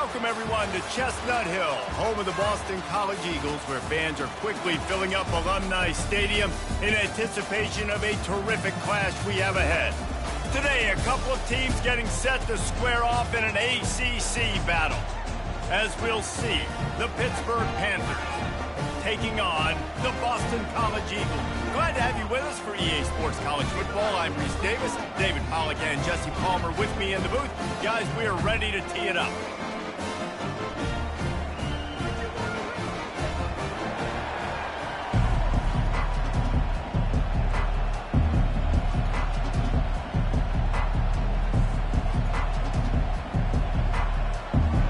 Welcome, everyone, to Chestnut Hill, home of the Boston College Eagles, where fans are quickly filling up Alumni Stadium in anticipation of a terrific clash we have ahead. Today, a couple of teams getting set to square off in an ACC battle. As we'll see, the Pittsburgh Panthers taking on the Boston College Eagles. Glad to have you with us for EA Sports College Football. I'm Reese Davis, David Pollack and Jesse Palmer with me in the booth. Guys, we are ready to tee it up.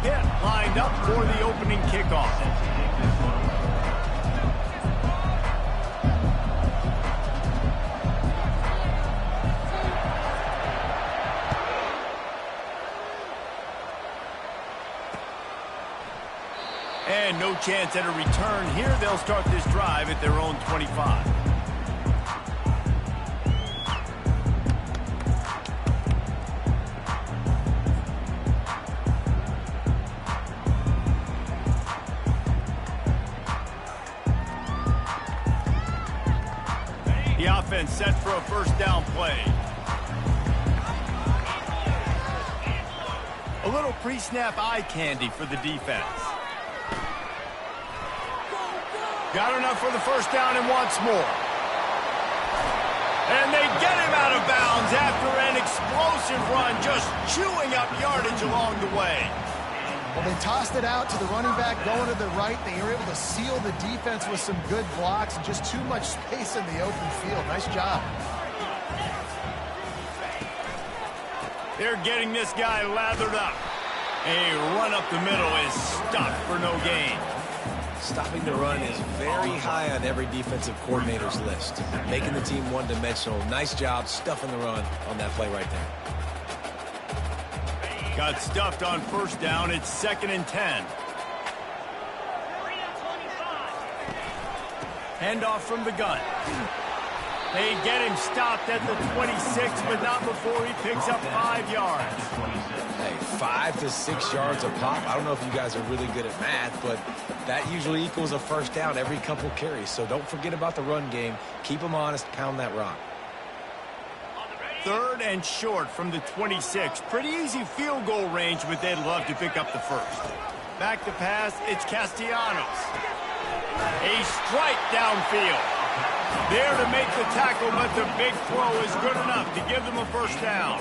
Pitt lined up for the opening kickoff. And no chance at a return here. They'll start this drive at their own 25. The offense set for a first down play. A little pre-snap eye candy for the defense. Got enough for the first down and wants more. And they get him out of bounds after an explosive run, just chewing up yardage along the way. Well, they tossed it out to the running back going to the right. They were able to seal the defense with some good blocks and just too much space in the open field. Nice job. They're getting this guy lathered up. A run up the middle is stopped for no gain. Stopping the run is very high on every defensive coordinator's list. Making the team one-dimensional. Nice job stuffing the run on that play right there. Got stuffed on first down. It's 2nd and 10. Handoff from the gun. They get him stopped at the 26, but not before he picks up 5 yards. Hey, 5 to 6 yards a pop. I don't know if you guys are really good at math, but that usually equals a first down every couple carries. So don't forget about the run game. Keep them honest. Pound that rock. 3rd and short from the 26. Pretty easy field goal range, but they'd love to pick up the first. Back to pass, it's Castellanos. A strike downfield. There to make the tackle, but the big throw is good enough to give them a first down.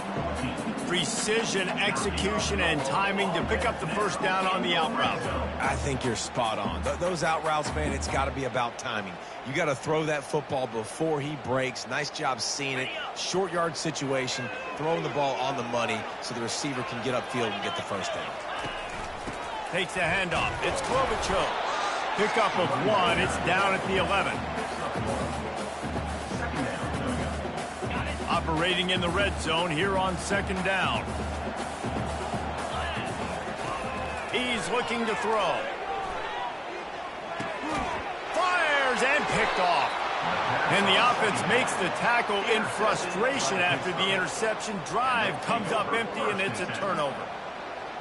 Precision, execution, and timing to pick up the first down on the out route. I think you're spot on. Those out routes, man, it's got to be about timing. You got to throw that football before he breaks. Nice job seeing it. Short yard situation, throwing the ball on the money so the receiver can get upfield and get the first down. Takes the handoff. It's Klobuchar. Pickup of 1. It's down at the 11. Operating in the red zone here on 2nd down. He's looking to throw. Fires and picked off. And the offense makes the tackle in frustration after the interception. Drive comes up empty and it's a turnover.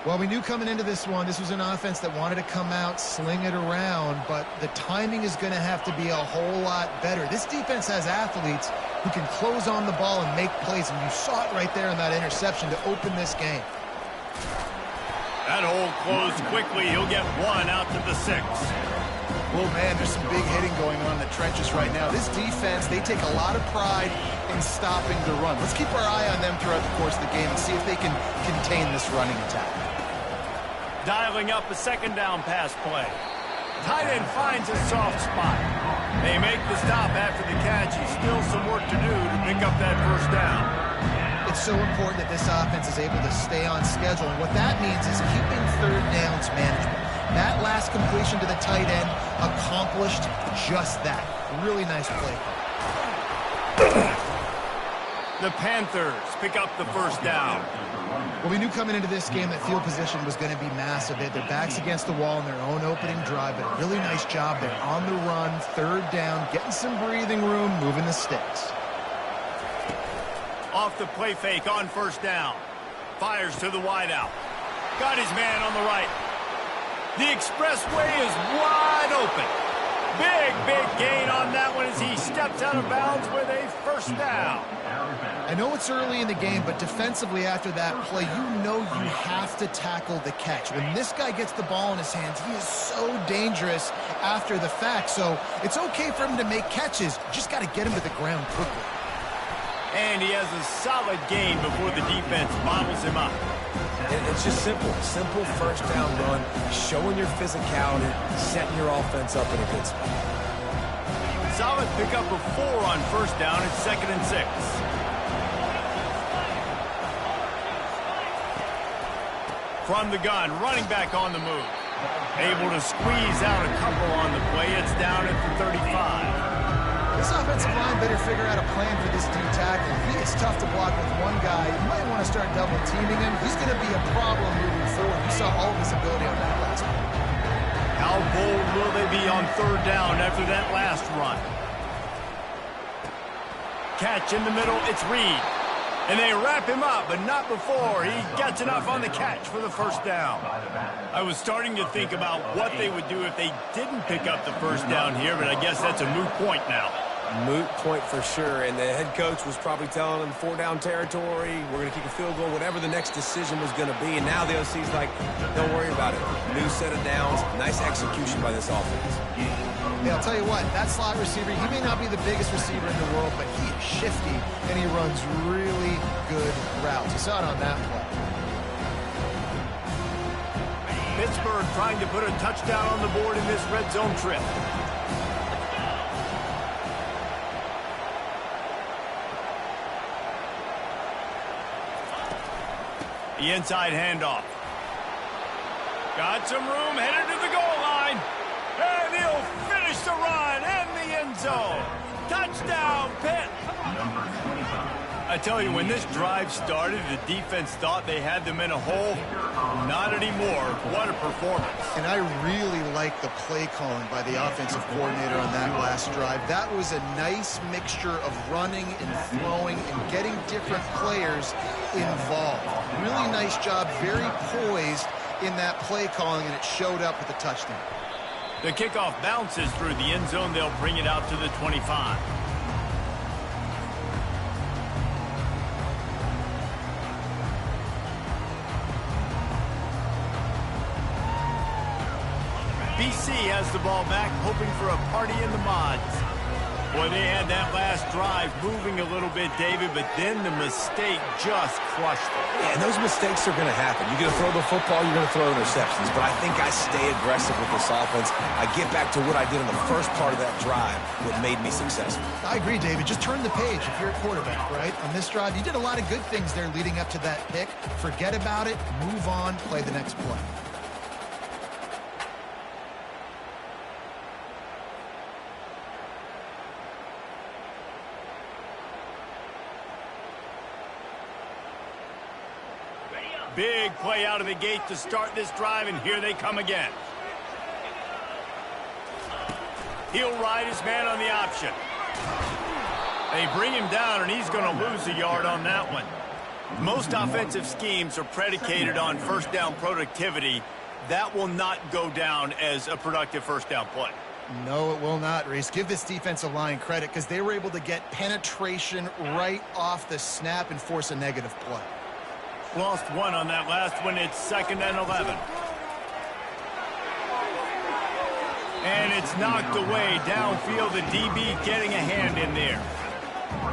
Well, we knew coming into this one, this was an offense that wanted to come out, sling it around, but the timing is going to have to be a whole lot better. This defense has athletes who can close on the ball and make plays, and you saw it right there in that interception to open this game. That hole closed quickly. He'll get 1 out to the 6. Well, man, there's some big hitting going on in the trenches right now. This defense, they take a lot of pride in stopping the run. Let's keep our eye on them throughout the course of the game and see if they can contain this running attack. Dialing up a 2nd down pass play. Tight end finds a soft spot. They make the stop after the catch. He's still some work to do to pick up that first down. It's so important that this offense is able to stay on schedule. And what that means is keeping 3rd downs management. That last completion to the tight end accomplished just that. Really nice play. The Panthers pick up the first down. Well, we knew coming into this game that field position was going to be massive. They had their backs against the wall in their own opening drive, but a really nice job there on the run, 3rd down, getting some breathing room, moving the sticks. Off the play fake on first down. Fires to the wideout. Got his man on the right. The expressway is wide open. Big gain on that one as he steps out of bounds with a first down. I know it's early in the game, but defensively after that play, you know you have to tackle the catch. When this guy gets the ball in his hands, he is so dangerous after the fact. So it's okay for him to make catches. You just got to get him to the ground quickly. And he has a solid gain before the defense bobbles him up. It's just simple first down run, showing your physicality, setting your offense up in a good spot. Solid pickup of 4 on first down. It's 2nd and 6. From the gun, running back on the move. Able to squeeze out a couple on the play. It's down at the 35. This offensive line better figure out a plan for this D tackle. He is tough to block with one guy. You might want to start double teaming him. He's going to be a problem moving forward. You saw all of his ability on that last one. How bold will they be on 3rd down after that last run? Catch in the middle, it's Reed. And they wrap him up, but not before he gets enough on the catch for the first down. I was starting to think about what they would do if they didn't pick up the first down here, but I guess that's a moot point now. Moot point for sure, and the head coach was probably telling them 4-down territory, we're going to kick a field goal, whatever the next decision was going to be, and now the OC's like, don't worry about it. New set of downs, nice execution by this offense. Yeah, I'll tell you what, that slot receiver, he may not be the biggest receiver in the world, but he is shifty, and he runs really good routes. You saw it on that play. Pittsburgh trying to put a touchdown on the board in this red zone trip. The inside handoff. Got some room, headed to the goal line. And he'll finish the run in the end zone. Touchdown, Pitt. I tell you, when this drive started, the defense thought they had them in a hole. Not anymore. What a performance. And I really like the play calling by the offensive coordinator on that last drive. That was a nice mixture of running and throwing and getting different players involved. Really nice job, very poised in that play calling, and it showed up with a touchdown. The kickoff bounces through the end zone. They'll bring it out to the 25. BC has the ball back, hoping for a party in the mods. Boy, they had that last drive moving a little bit, David, but then the mistake just crushed them. Yeah, and those mistakes are going to happen. You're going to throw the football, you're going to throw interceptions. But I think I stay aggressive with this offense. I get back to what I did in the first part of that drive, what made me successful. I agree, David. Just turn the page if you're a quarterback, right? On this drive, you did a lot of good things there leading up to that pick. Forget about it, move on, play the next play. Big play out of the gate to start this drive, and here they come again. He'll ride his man on the option. They bring him down, and he's going to lose a yard on that one. Most offensive schemes are predicated on first down productivity. That will not go down as a productive first down play. No, it will not, Reese. Give this defensive line credit because they were able to get penetration right off the snap and force a negative play. Lost one on that last one. It's 2nd and 11. And it's knocked away downfield. The DB getting a hand in there.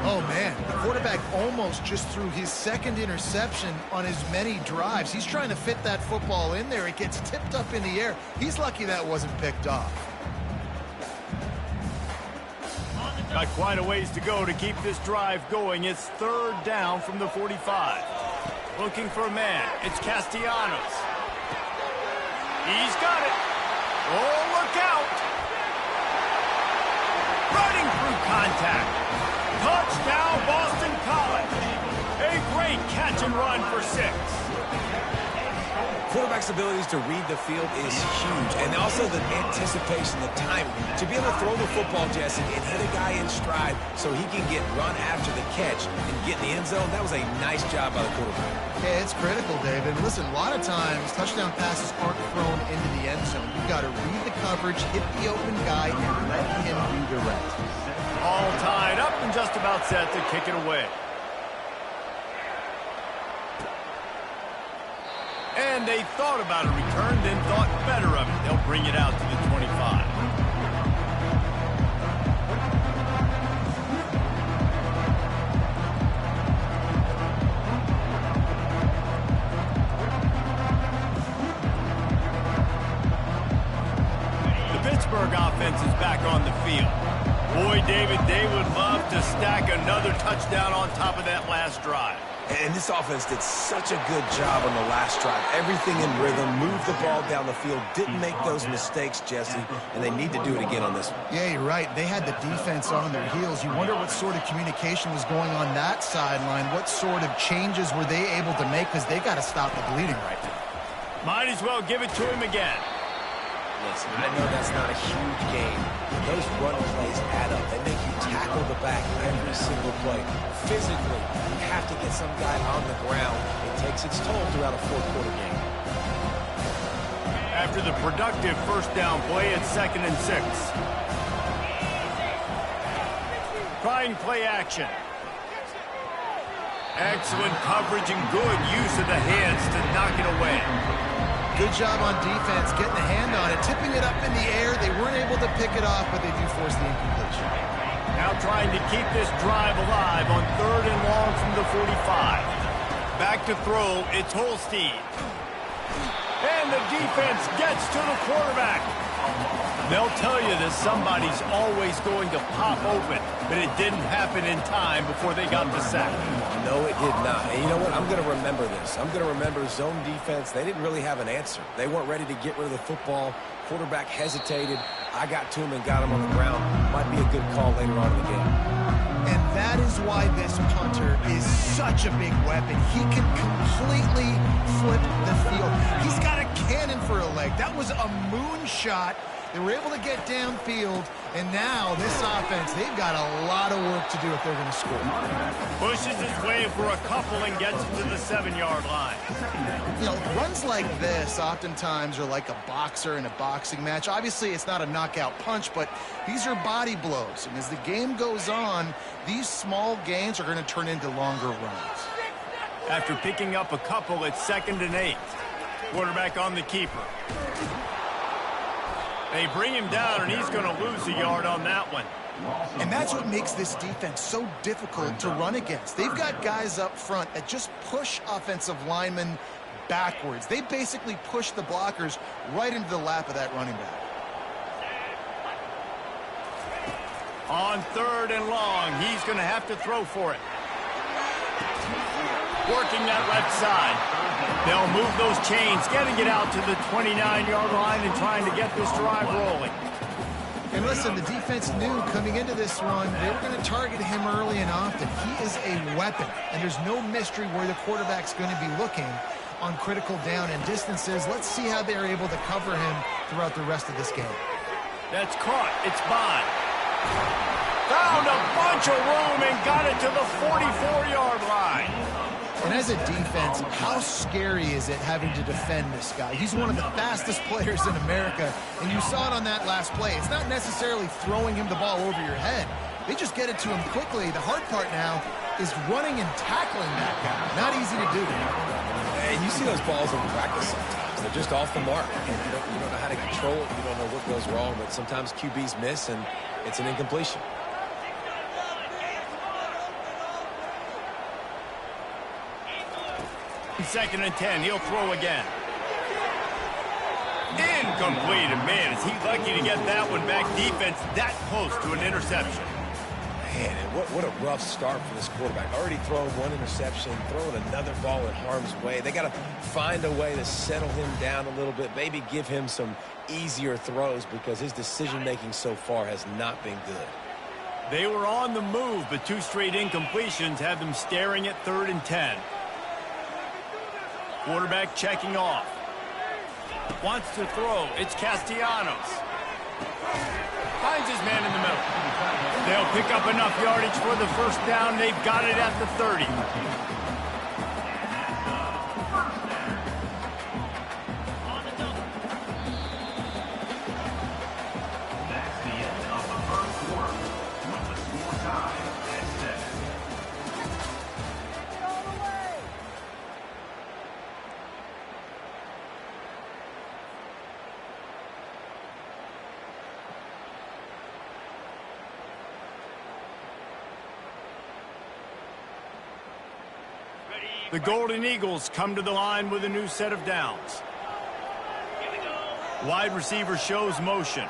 Oh, man. The quarterback almost just threw his second interception on as many drives. He's trying to fit that football in there. It gets tipped up in the air. He's lucky that wasn't picked off. Got quite a ways to go to keep this drive going. It's 3rd down from the 45. Looking for a man. It's Castellanos. He's got it. Oh, look out. Running through contact. Touchdown, Boston College. A great catch and run for 6. quarterback's abilities to read the field is huge. And also the anticipation, the timing. To be able to throw the football, Jesse, and hit a guy in stride so he can get run after the catch and get in the end zone, that was a nice job by the quarterback. Yeah, it's critical, David. Listen, a lot of times, touchdown passes aren't thrown into the end zone. You've got to read the coverage, hit the open guy, and let him do the rest. All tied up and just about set to kick it away. And they thought about a return, then thought better of it. They'll bring it out to the 25. The Pittsburgh offense is back on the field. Boy, David, they would love to stack another touchdown on top of that last drive. And this offense did such a good job on the last drive. Everything in rhythm, moved the ball down the field, didn't make those mistakes, Jesse, and they need to do it again on this one. Yeah, you're right. They had the defense on their heels. You wonder what sort of communication was going on that sideline. What sort of changes were they able to make, because they got to stop the bleeding right now. Might as well give it to him again. Listen, I know that's not a huge game, but those run plays add up. They make you tackle the back every single play. Physically, you have to get some guy on the ground. It takes its toll throughout a fourth-quarter game. After the productive first down play, it's 2nd and 6. Trying play action. Excellent coverage and good use of the hands to knock it away. Good job on defense, getting a hand on it, tipping it up in the air. They weren't able to pick it off, but they do force the incompletion. Now trying to keep this drive alive on 3rd and long from the 45. Back to throw, it's Holstein. And the defense gets to the quarterback. They'll tell you that somebody's always going to pop open, but it didn't happen in time before they got the sack. No, it did not. And you know what? I'm going to remember this. I'm going to remember zone defense. They didn't really have an answer. They weren't ready to get rid of the football. Quarterback hesitated. I got to him and got him on the ground. Might be a good call later on in the game. And that is why this punter is such a big weapon. He can completely flip the field. He's got a cannon for a leg. That was a moonshot. They were able to get downfield, and now this offense, they've got a lot of work to do if they're going to score. Pushes his way for a couple and gets it to the 7-yard line. You know, runs like this oftentimes are like a boxer in a boxing match. Obviously, it's not a knockout punch, but these are body blows. And as the game goes on, these small gains are going to turn into longer runs. After picking up a couple, it's 2nd and 8. Quarterback on the keeper. They bring him down, and he's going to lose a yard on that one. And that's what makes this defense so difficult to run against. They've got guys up front that just push offensive linemen backwards. They basically push the blockers right into the lap of that running back. On 3rd and long, he's going to have to throw for it. Working that left side. They'll move those chains, getting it out to the 29-yard line and trying to get this drive rolling. And listen, the defense knew coming into this one, they were going to target him early and often. He is a weapon, and there's no mystery where the quarterback's going to be looking on critical down and distances. Let's see how they're able to cover him throughout the rest of this game. That's caught. It's Bond. Found a bunch of room and got it to the 44-yard line. And as a defense, how scary is it having to defend this guy? He's one of the fastest players in America, and you saw it on that last play. It's not necessarily throwing him the ball over your head. They just get it to him quickly. The hard part now is running and tackling that guy. Not easy to do. And you see those balls in practice sometimes. They're just off the mark. And you don't know how to control it. You don't know what goes wrong, but sometimes QBs miss, and it's an incompletion. Second and 10, he'll throw again. Incomplete, and man, is he lucky to get that one back. Defense that close to an interception. Man, and what a rough start for this quarterback. Already throwing one interception, throwing another ball in harm's way. They got to find a way to settle him down a little bit, maybe give him some easier throws because his decision-making so far has not been good. They were on the move, but 2 straight incompletions have them staring at 3rd and 10. Quarterback checking off. Wants to throw. It's Castellanos. Finds his man in the middle. They'll pick up enough yardage for the first down. They've got it at the 30. The Golden Eagles come to the line with a new set of downs. Wide receiver shows motion.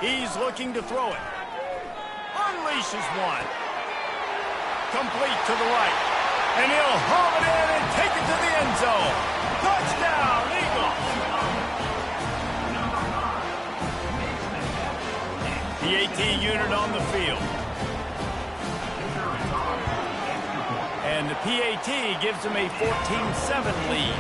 He's looking to throw it. Unleashes one. Complete to the right. And he'll haul it in and take it to the end zone. Touchdown, Eagles! The AT unit on the field. And the PAT gives them a 14-7 lead.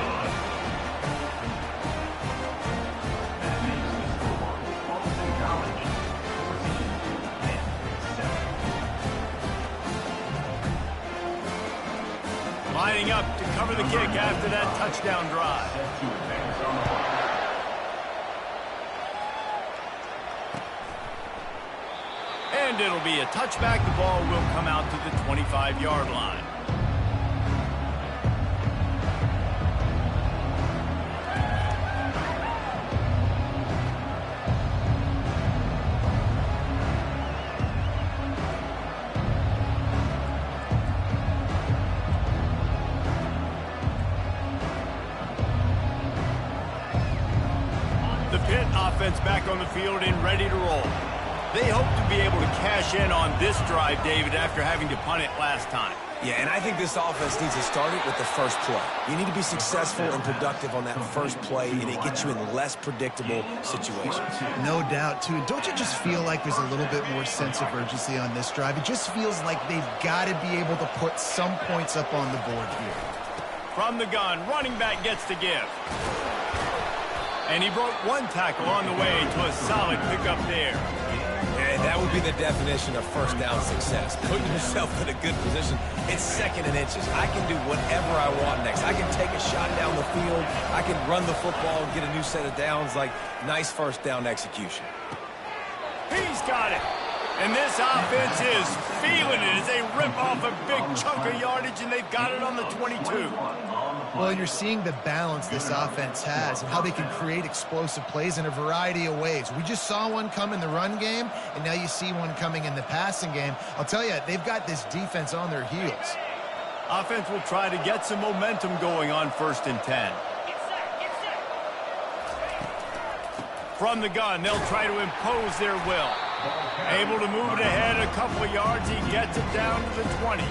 Lining up to cover the kick after that touchdown drive. And it'll be a touchback. The ball will come out to the 25-yard line. The Pitt offense back on the field and ready to roll. They hope to be able to cash in on this drive, David, after having to punt it last time. Yeah, and I think this offense needs to start it with the first play. You need to be successful and productive on that first play, and it gets you in less predictable situations. No doubt, too. Don't you just feel like there's a little bit more sense of urgency on this drive? It just feels like they've got to be able to put some points up on the board here. From the gun, running back gets to give. And he broke one tackle on the way to a solid pickup there. And that would be the definition of first down success. Putting yourself in a good position. It's second and inches. I can do whatever I want next. I can take a shot down the field. I can run the football and get a new set of downs. Like, nice first down execution. He's got it. And this offense is feeling it as they rip off a big chunk of yardage, and they've got it on the 22. Well, you're seeing the balance this offense has and how they can create explosive plays in a variety of ways. We just saw one come in the run game, and now you see one coming in the passing game. I'll tell you, they've got this defense on their heels. Offense will try to get some momentum going on 1st and 10. From the gun, they'll try to impose their will. Able to move it ahead a couple of yards. He gets it down to the 20.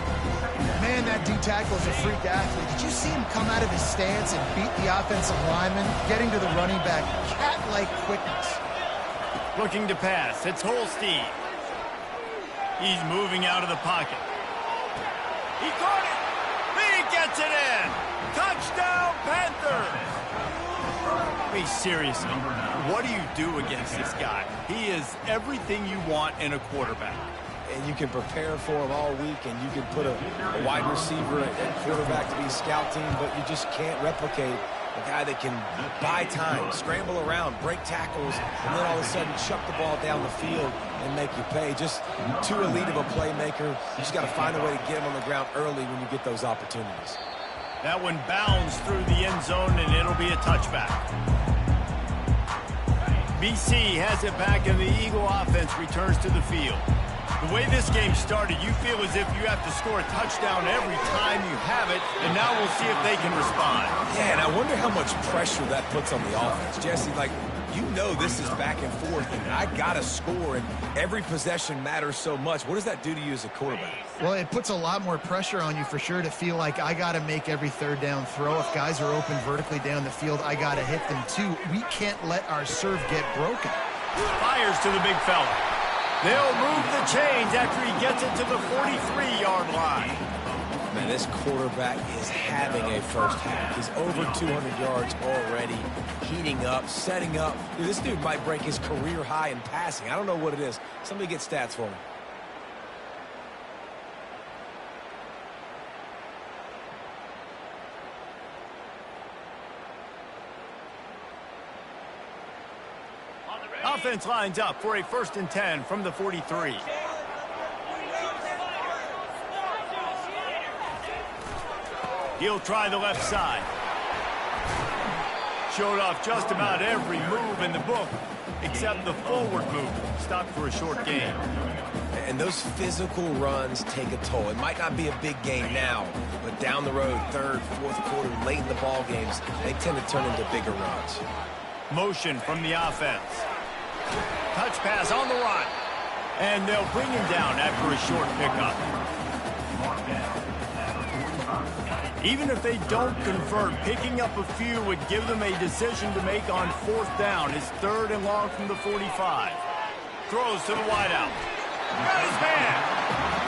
Man, that D-tackle is a freak athlete. Did you see him come out of his stance and beat the offensive lineman, getting to the running back? Cat-like quickness. Looking to pass. It's Holstein. He's moving out of the pocket. He caught it. He gets it in. Touchdown, Panthers. I mean, seriously, what do you do against this guy? He is everything you want in a quarterback. And you can prepare for him all week, and you can put a wide receiver at quarterback to be scout team, but you just can't replicate a guy that can buy time, scramble around, break tackles, and then all of a sudden chuck the ball down the field and make you pay. Just too elite of a playmaker. You just got to find a way to get him on the ground early when you get those opportunities. That one bounds through the end zone, and it'll be a touchback. BC has it back, and the Eagle offense returns to the field. The way this game started, you feel as if you have to score a touchdown every time you have it, and now we'll see if they can respond. Yeah, and I wonder how much pressure that puts on the offense. Jesse, like, you know this is back and forth, and I got to score, and every possession matters so much. What does that do to you as a quarterback? Well, it puts a lot more pressure on you for sure to feel like I got to make every third down throw. If guys are open vertically down the field, I got to hit them too. We can't let our serve get broken. Fires to the big fella. They'll move the chains after he gets it to the 43-yard line. And this quarterback is having a first half. He's over 200 yards already, heating up, setting up. Dude, this dude might break his career high in passing. I don't know what it is. Somebody get stats for me. Offense lines up for a 1st and 10 from the 43. He'll try the left side. Showed off just about every move in the book, except the forward move. Stopped for a short gain. And those physical runs take a toll. It might not be a big gain now, but down the road, 3rd, 4th quarter, late in the ball games, they tend to turn into bigger runs. Motion from the offense. Touch pass on the run. And they'll bring him down after a short pickup. Even if they don't convert, picking up a few would give them a decision to make on 4th down. It's 3rd and long from the 45. Throws to the wideout. Got his man.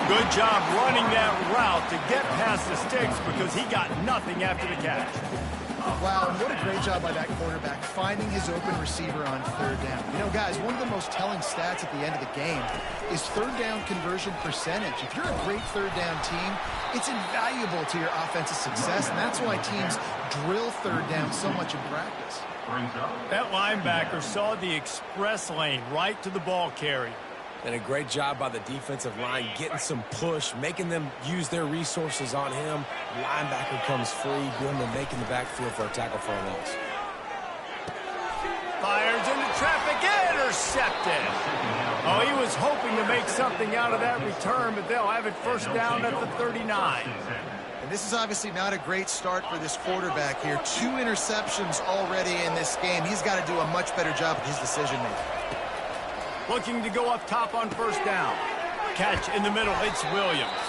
Good job running that route to get past the sticks because he got nothing after the catch. Wow, and what a great job by that quarterback, finding his open receiver on 3rd down. You know, guys, one of the most telling stats at the end of the game is 3rd down conversion percentage. If you're a great 3rd down team, it's invaluable to your offensive success, and that's why teams drill 3rd down so much in practice. That linebacker saw the express lane right to the ball carrier. And a great job by the defensive line, getting some push, making them use their resources on him. Linebacker comes free, doing the making the backfield for a tackle for a loss. Fires into traffic, intercepted. Oh, he was hoping to make something out of that return, but they'll have it 1st down at the 39. And this is obviously not a great start for this quarterback here. 2 interceptions already in this game. He's got to do a much better job with his decision-making. Looking to go up top on 1st down. Catch in the middle, it's Williams.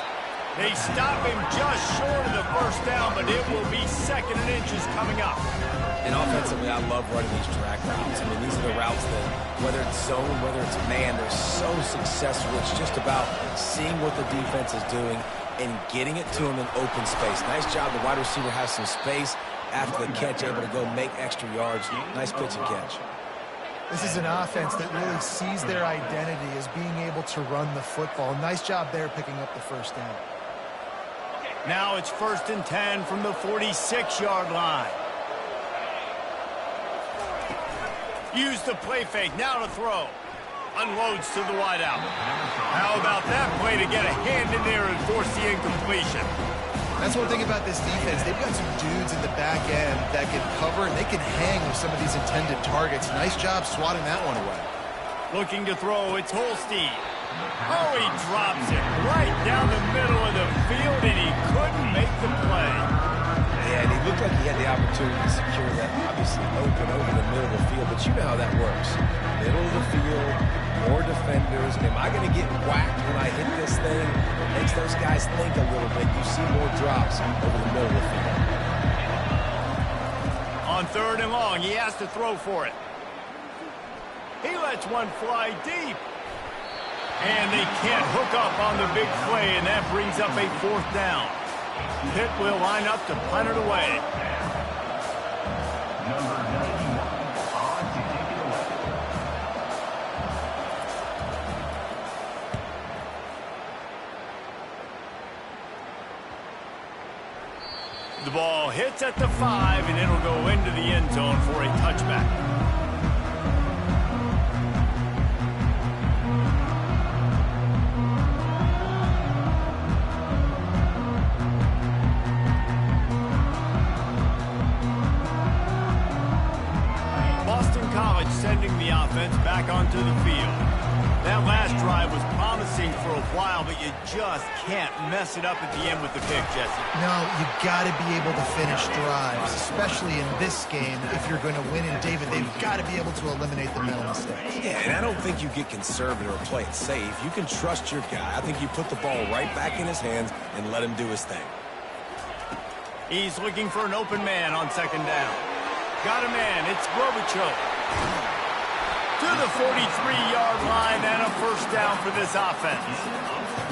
They stop him just short of the 1st down, but it will be 2nd and inches coming up. And offensively, I love running these drag routes. I mean, these are the routes that, whether it's zone, whether it's man, they're so successful. It's just about seeing what the defense is doing and getting it to them in open space. Nice job. The wide receiver has some space after the catch, able to go make extra yards. Nice pitch and catch. This is an offense that really sees their identity as being able to run the football. Nice job there picking up the 1st down. Now it's 1st and 10 from the 46-yard line. Use the play fake, now to throw. Unloads to the wideout. How about that play to get a hand in there and force the incompletion? That's one thing about this defense. They've got some dudes in the back end that can cover, and they can hang with some of these intended targets. Nice job swatting that one away. Looking to throw, it's Holstein. Oh, he drops it right down the middle of the field, and he couldn't make the play. Yeah, and he looked like he had the opportunity to secure that, obviously open over the middle of the field, but you know how that works. Middle of the field, more defenders. Am I going to get whacked when I hit this thing? Makes those guys think a little bit. You see more drops over the middle of the field. On 3rd and long, he has to throw for it. He lets one fly deep. And they can't hook up on the big play, and that brings up a 4th down. Pitt will line up to punt it away. The ball hits at the 5, and it'll go into the end zone for a touchback. Sending the offense back onto the field. That last drive was promising for a while, but you just can't mess it up at the end with the pick, Jesse. No, you got to be able to finish drives, especially in this game. If you're going to win, and David, they've got to be able to eliminate the mental mistakes. Yeah, and I don't think you get conservative or play it safe. You can trust your guy. I think you put the ball right back in his hands and let him do his thing. He's looking for an open man on 2nd down. Got a man. It's Robichaux. To the 43-yard line and a first down for this offense.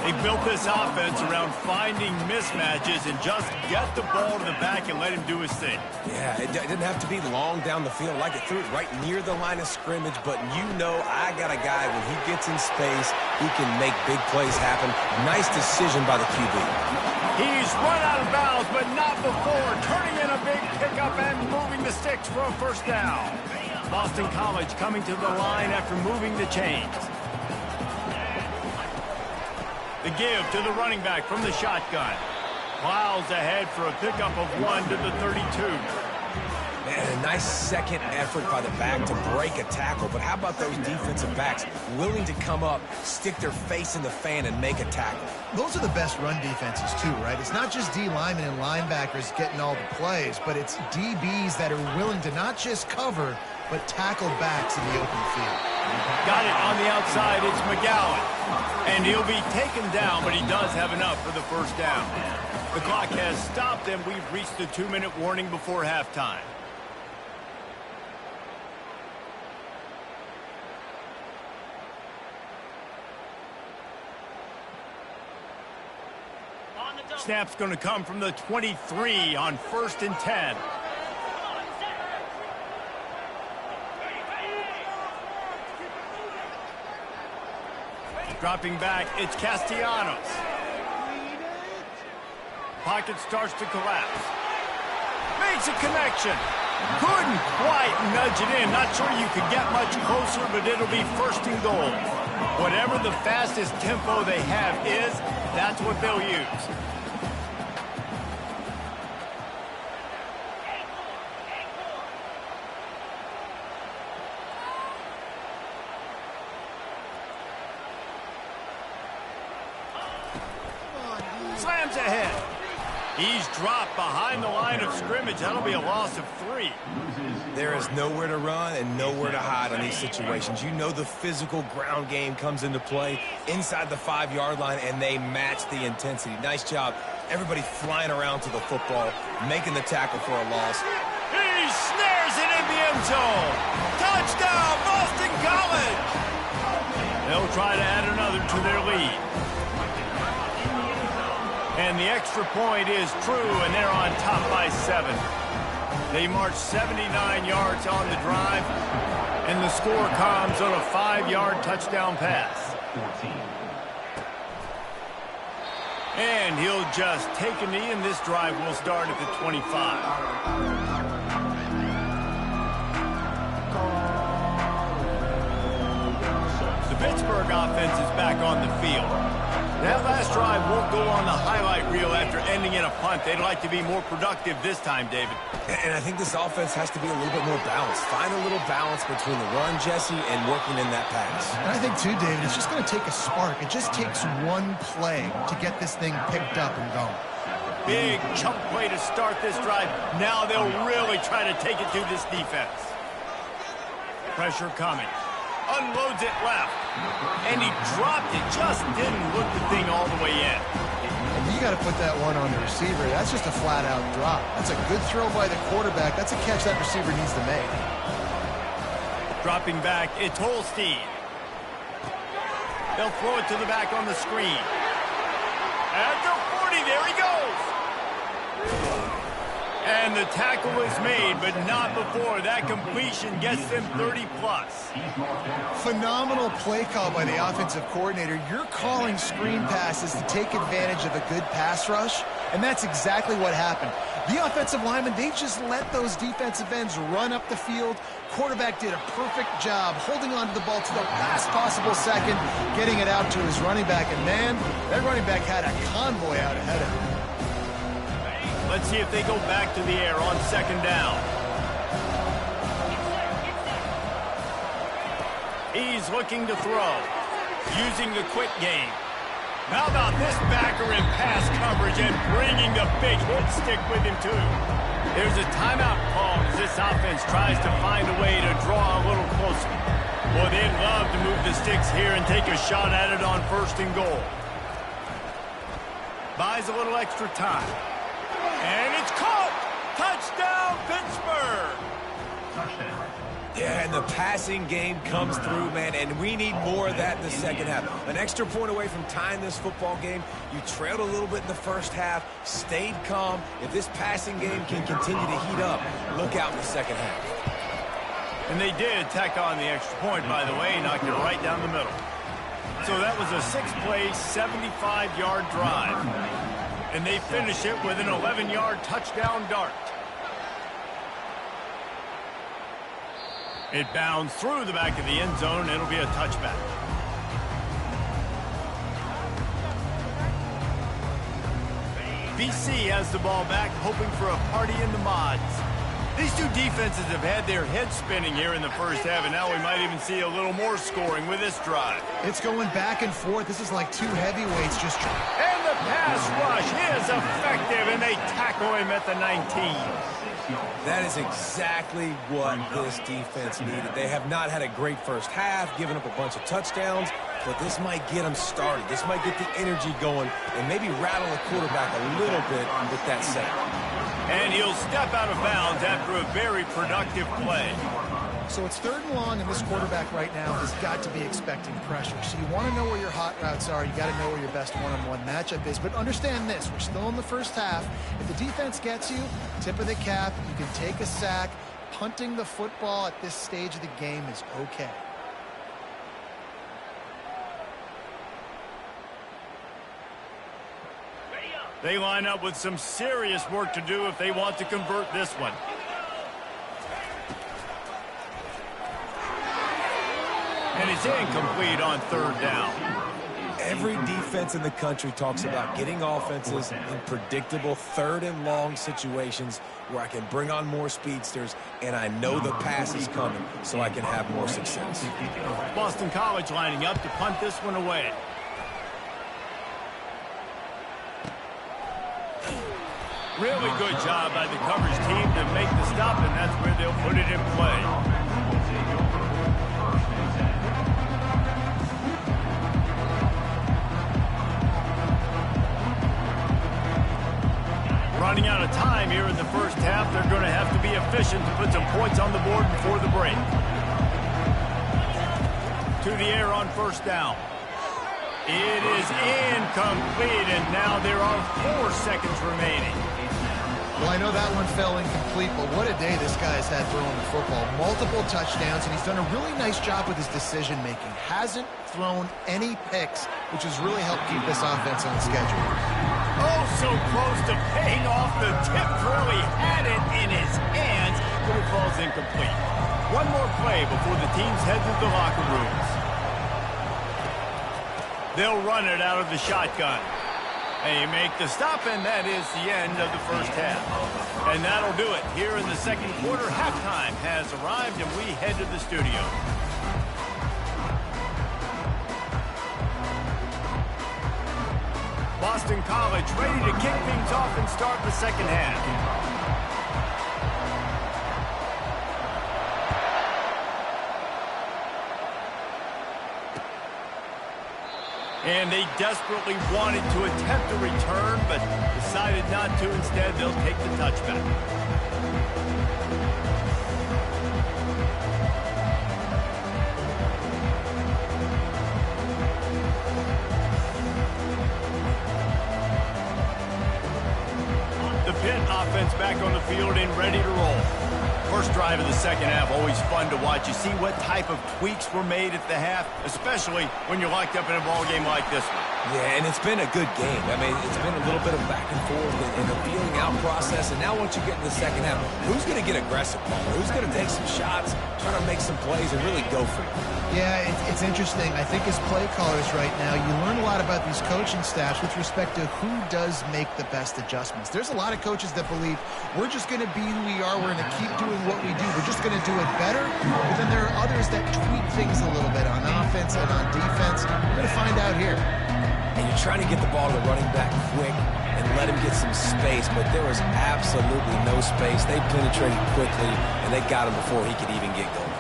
They built this offense around finding mismatches and just get the ball to the back and let him do his thing. Yeah, it didn't have to be long down the field. Like, it threw it right near the line of scrimmage, but you know I got a guy, when he gets in space, he can make big plays happen. Nice decision by the QB. He's run out of bounds, but not before turning in a big pickup and moving the sticks for a first down. Boston College coming to the line after moving the chains. The give to the running back from the shotgun. Plows ahead for a pickup of 1 to the 32. Man, a nice second effort by the back to break a tackle. But how about those defensive backs willing to come up, stick their face in the fan, and make a tackle? Those are the best run defenses, too, right? It's not just D linemen and linebackers getting all the plays, but it's DBs that are willing to not just cover, but tackle backs in the open field. Got it on the outside. It's McGowan. And he'll be taken down, but he does have enough for the first down. The clock has stopped, and we've reached the 2-minute warning before halftime. Snap's going to come from the 23 on 1st and 10. Dropping back, it's Castellanos. Pocket starts to collapse. Makes a connection. Couldn't quite nudge it in. Not sure you could get much closer, but it'll be 1st and goal. Whatever the fastest tempo they have is, that's what they'll use. Slams ahead. He's dropped behind the line of scrimmage. That'll be a loss of 3. There is nowhere to run and nowhere to hide in these situations. You know the physical ground game comes into play inside the 5-yard line, and they match the intensity. Nice job. Everybody flying around to the football, making the tackle for a loss. He snares it in the end zone. Touchdown, Boston College. They'll try to add another to their lead. And the extra point is true, and they're on top by 7. They march 79 yards on the drive, and the score comes on a 5-yard touchdown pass. And he'll just take a knee, and this drive will start at the 25. The Pittsburgh offense is back on the field. That last drive won't go on the highlight reel after ending in a punt. They'd like to be more productive this time, David. And I think this offense has to be a little bit more balanced. Find a little balance between the run, Jesse, and working in that pass. And I think, too, David, it's just going to take a spark. It just takes one play to get this thing picked up and going. Big chunk play to start this drive. Now they'll really try to take it to this defense. Pressure coming. Unloads it left. And he dropped it. Just didn't look the thing all the way in. And you got to put that one on the receiver. That's just a flat-out drop. That's a good throw by the quarterback. That's a catch that receiver needs to make. Dropping back, it's Holstein. They'll throw it to the back on the screen. At the 40, there he goes. And the tackle is made, but not before. That completion gets them 30-plus. Phenomenal play call by the offensive coordinator. You're calling screen passes to take advantage of a good pass rush, and that's exactly what happened. The offensive linemen, they just let those defensive ends run up the field. Quarterback did a perfect job holding on to the ball to the last possible second, getting it out to his running back. And, man, that running back had a convoy out ahead of him. Let's see if they go back to the air on 2nd down. He's looking to throw, using the quick game. How about this backer in pass coverage and bringing the big hit stick with him, too? There's a timeout call as this offense tries to find a way to draw a little closer. Boy, they'd love to move the sticks here and take a shot at it on 1st and goal. Buys a little extra time. And it's caught! Touchdown, Pittsburgh! Yeah, and the passing game comes through, man, and we need more of that in the second half. An extra point away from tying this football game. You trailed a little bit in the first half, stayed calm. If this passing game can continue to heat up, look out in the second half. And they did tack on the extra point, by the way, knocked it right down the middle. So that was a 6-play, 75-yard drive. And they finish it with an 11-yard touchdown dart. It bounds through the back of the end zone. It'll be a touchback. BC has the ball back, hoping for a party in the mods. These two defenses have had their heads spinning here in the first half, and now we might even see a little more scoring with this drive. It's going back and forth. This is like two heavyweights just trying. And the pass rush is effective, and they tackle him at the 19. That is exactly what this defense needed. They have not had a great first half, given up a bunch of touchdowns, but this might get them started. This might get the energy going and maybe rattle the quarterback a little bit with that sack. And he'll step out of bounds after a very productive play. So it's 3rd and long, and this quarterback right now has got to be expecting pressure. So you want to know where your hot routes are. You got to know where your best one-on-one matchup is. But understand this, we're still in the first half. If the defense gets you, tip of the cap, you can take a sack. Punting the football at this stage of the game is okay. They line up with some serious work to do if they want to convert this one. And it's incomplete on 3rd down. Every defense in the country talks about getting offenses in predictable 3rd and long situations where I can bring on more speedsters and I know the pass is coming so I can have more success. Boston College lining up to punt this one away. Really good job by the coverage team to make the stop, and that's where they'll put it in play. Running out of time here in the first half, they're going to have to be efficient to put some points on the board before the break. To the air on 1st down. It is incomplete, and now there are 4 seconds remaining. Well, I know that one fell incomplete, but what a day this guy's had throwing the football. Multiple touchdowns, and he's done a really nice job with his decision-making. Hasn't thrown any picks, which has really helped keep this offense on schedule. Oh, so close to paying off the tip drill. He had it in his hands, but it falls incomplete. One more play before the teams head to the locker rooms. They'll run it out of the shotgun. They make the stop, and that is the end of the first half. And that'll do it. Here in the second quarter, halftime has arrived, and we head to the studio. Boston College ready to kick things off and start the second half. And they desperately wanted to attempt a return, but decided not to. Instead, they'll take the touchback. The Pitt offense back on the field and ready to roll. First drive of the second half, always fun to watch. You see what type of tweaks were made at the half, especially when you're locked up in a ball game like this one. Yeah, and it's been a good game. I mean, it's been a little bit of back and forth and a feeling out process. And now once you get in the second half, who's going to get aggressive, Paul? Who's going to take some shots, try to make some plays, and really go for it? Yeah, it's interesting. I think as play callers right now, you learn a lot about these coaching staffs with respect to who does make the best adjustments. There's a lot of coaches that believe we're just going to be who we are. We're going to keep doing what we do. We're just going to do it better. But then there are others that tweak things a little bit on offense and on defense. We're going to find out here. And you're trying to get the ball to the running back quick and let him get some space, but there was absolutely no space. They penetrated quickly, and they got him before he could even get going.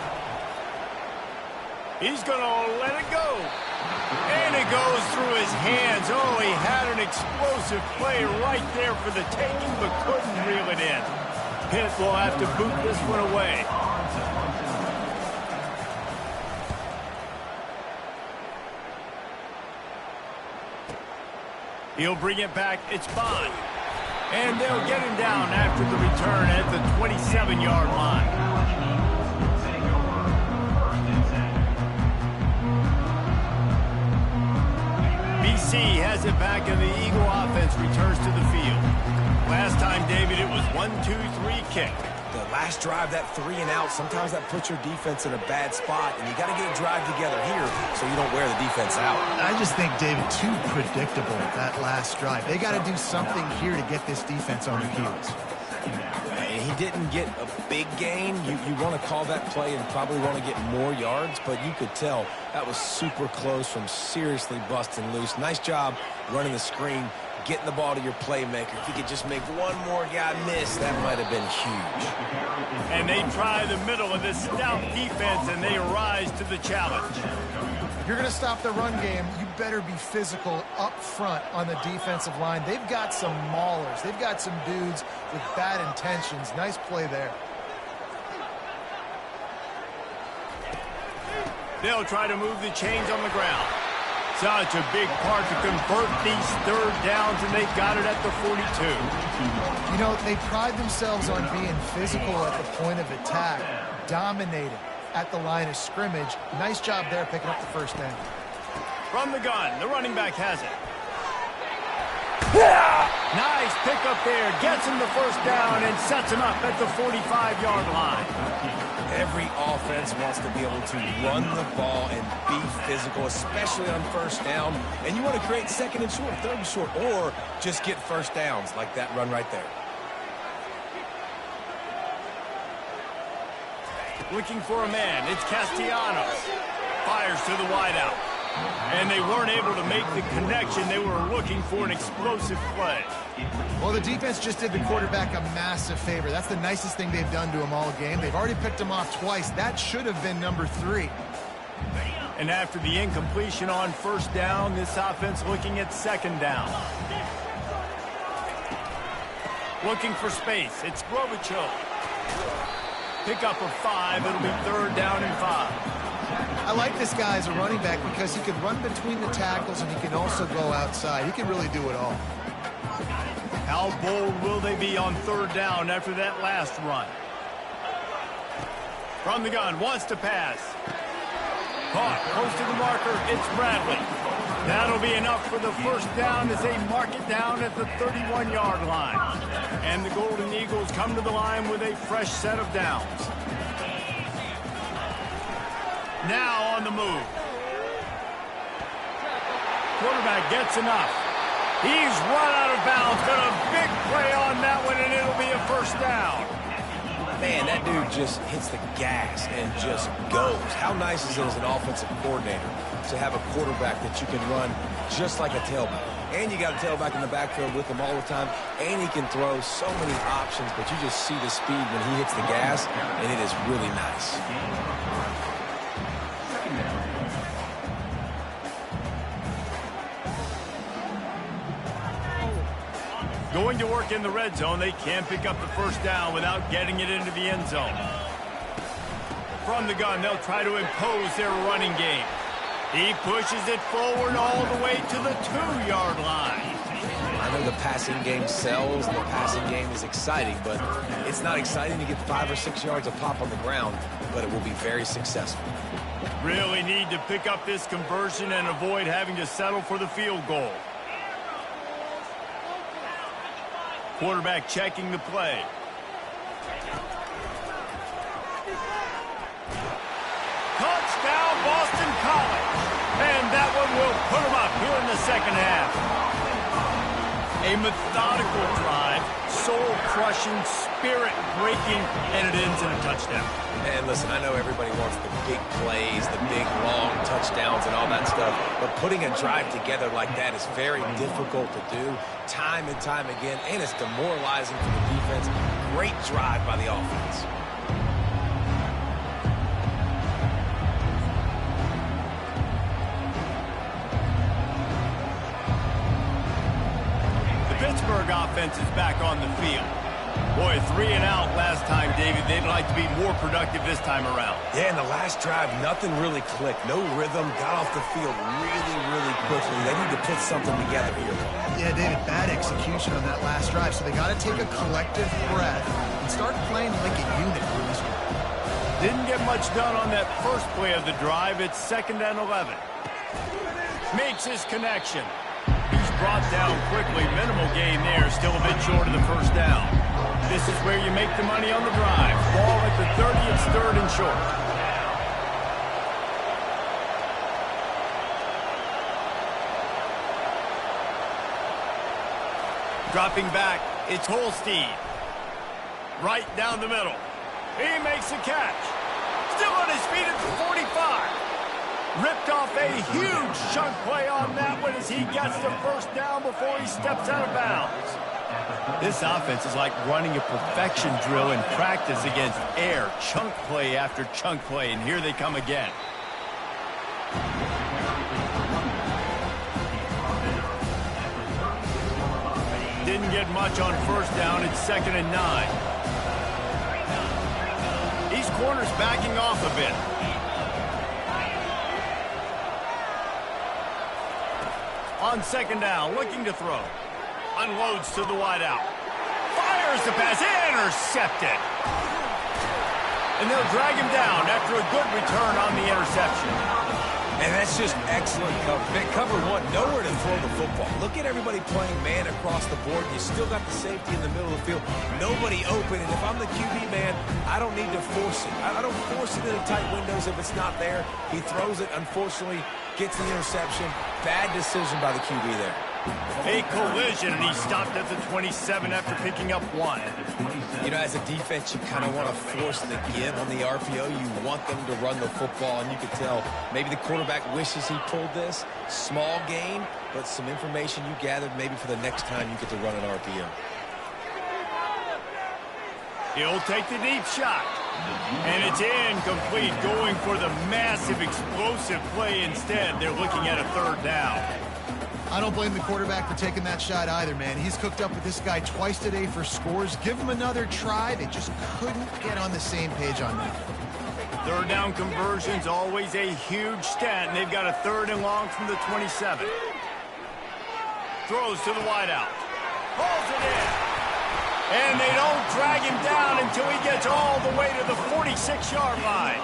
He's going to let it go. And it goes through his hands. Oh, he had an explosive play right there for the taking, but couldn't reel it in. Pitt will have to boot this one away. He'll bring it back. It's Bond. And they'll get him down after the return at the 27-yard line. BC has it back, and the Eagle offense returns to the field. Last time, David, it was 1-2-3 kick. The last drive, that 3 and out, sometimes that puts your defense in a bad spot, and you got to get a drive together here so you don't wear the defense out. I just think, David, too predictable, that last drive. They got to do something here to get this defense on their heels. He didn't get a big gain. You want to call that play and probably want to get more yards, but you could tell that was super close from seriously busting loose. Nice job running the screen, getting the ball to your playmaker. If he could just make one more guy miss, that might have been huge. And they try the middle of this stout defense, and they rise to the challenge. If you're going to stop the run game, you better be physical up front on the defensive line. They've got some maulers. They've got some dudes with bad intentions. Nice play there. They'll try to move the chains on the ground. Such a big part to convert these third downs, and they got it at the 42. You know, they pride themselves on being physical at the point of attack, dominating at the line of scrimmage. Nice job there picking up the first down. From the gun, the running back has it. Nice pickup there. Gets him the first down and sets him up at the 45-yard line. Every offense wants to be able to run the ball and be physical, especially on first down. And you want to create second and short, third and short, or just get first downs like that run right there. Looking for a man. It's Castellanos. Fires to the wideout. And they weren't able to make the connection. They were looking for an explosive play. Well, the defense just did the quarterback a massive favor. That's the nicest thing they've done to him all game. They've already picked him off twice. That should have been number 3. And after the incompletion on first down, this offense looking at second down. Looking for space. It's Grovichel. Pick up of 5. It'll be third down and 5. I like this guy as a running back because he can run between the tackles and he can also go outside. He can really do it all. How bold will they be on third down after that last run? From the gun, wants to pass. Caught, close to the marker, it's Bradley. That'll be enough for the first down as they mark it down at the 31-yard line. And the Golden Eagles come to the line with a fresh set of downs. Now on the move. Quarterback gets enough. He's run out of bounds. Got a big play on that one, and it'll be a first down. Man, that dude just hits the gas and just goes. How nice is it as an offensive coordinator to have a quarterback that you can run just like a tailback? And you got a tailback in the backfield with him all the time, and he can throw so many options, but you just see the speed when he hits the gas, and it is really nice. Going to work in the red zone, they can't pick up the first down without getting it into the end zone. From the gun, they'll try to impose their running game. He pushes it forward all the way to the 2-yard line. I know the passing game sells, and the passing game is exciting, but it's not exciting to get 5 or 6 yards of pop on the ground, but it will be very successful. Really need to pick up this conversion and avoid having to settle for the field goal. Quarterback checking the play. Touchdown, Boston College. And that one will put them up here in the second half. A methodical drive, soul-crushing, spirit-breaking, and it ends in a touchdown. And listen, I know everybody wants the big plays, the big, long touchdowns and all that stuff, but putting a drive together like that is very difficult to do time and time again, and it's demoralizing for the defense. Great drive by the offense. The Pittsburgh offense is back on the field. Boy, 3 and out last time, David. They'd like to be more productive this time around. Yeah, in the last drive, nothing really clicked. No rhythm, got off the field really, really quickly. They need to put something together here. Yeah, David, bad execution on that last drive, so they got to take a collective breath and start playing like a unit for this one. Didn't get much done on that first play of the drive. It's 2nd and 11. Makes his connection. He's brought down quickly. Minimal gain there. Still a bit short of the first down. This is where you make the money on the drive. Ball at the 30. It's 3rd and short. Dropping back. It's Holstein. Right down the middle. He makes the catch. Still on his feet at the 45. Ripped off a huge chunk play on that one as he gets the first down before he steps out of bounds. This offense is like running a perfection drill in practice against air. Chunk play after chunk play, and here they come again. Didn't get much on first down. It's 2nd and 9. These corners backing off a bit. On 2nd down, looking to throw. Unloads to the wideout. Fires the pass. Intercepted. And they'll drag him down after a good return on the interception. And that's just excellent cover. Cover one, nowhere to throw the football. Look at everybody playing man across the board. You still got the safety in the middle of the field. Nobody open. And if I'm the QB man, I don't need to force it. I don't force it into tight windows if it's not there. He throws it, unfortunately, gets the interception. Bad decision by the QB there. A collision, and he stopped at the 27 after picking up 1. You know, as a defense, you kind of want to force the give on the RPO. You want them to run the football, and you can tell maybe the quarterback wishes he pulled this. Small gain, but some information you gathered maybe for the next time you get to run an RPO. He'll take the deep shot. And it's incomplete, going for the massive explosive play instead. They're looking at a 3rd down. I don't blame the quarterback for taking that shot either, man. He's cooked up with this guy twice today for scores. Give him another try. They just couldn't get on the same page on that. 3rd down conversion's always a huge stat, and they've got a 3rd and long from the 27. Throws to the wideout. Pulls it in. And they don't drag him down until he gets all the way to the 46-yard line.